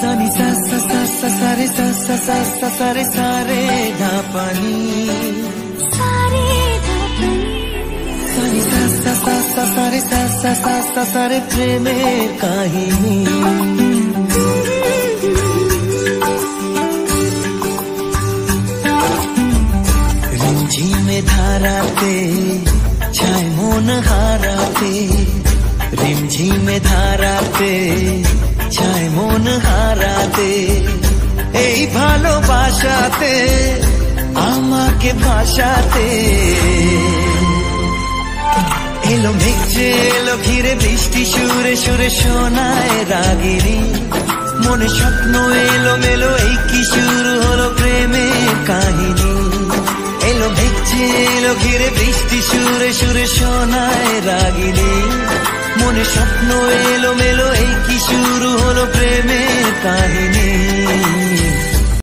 सानी सा सा सा सा सारे सा सा सा सा सारे सारे धा पानी सारे धा पानी सानी सा सा सा सा सारे सा सा सा सा सारे प्रेमेर काहिनी रिमझिमे धाराते छाय मन हाराते रिमझिमे धाराते छाय मन हाराते এই ভালোবাসাতে আমাকে ভাষাতে এলো মেঘে এলো ঘিরে বৃষ্টি সুরে সুরে শোনায় রাগিনী মনে স্বপ্ন এলো মেলো এই কি শুরু হলো প্রেমের কাহিনী এলো মেঘে এলো ঘিরে বৃষ্টি সুরে সুরে শোনায় রাগিনী মনে স্বপ্ন এলো মেলো এই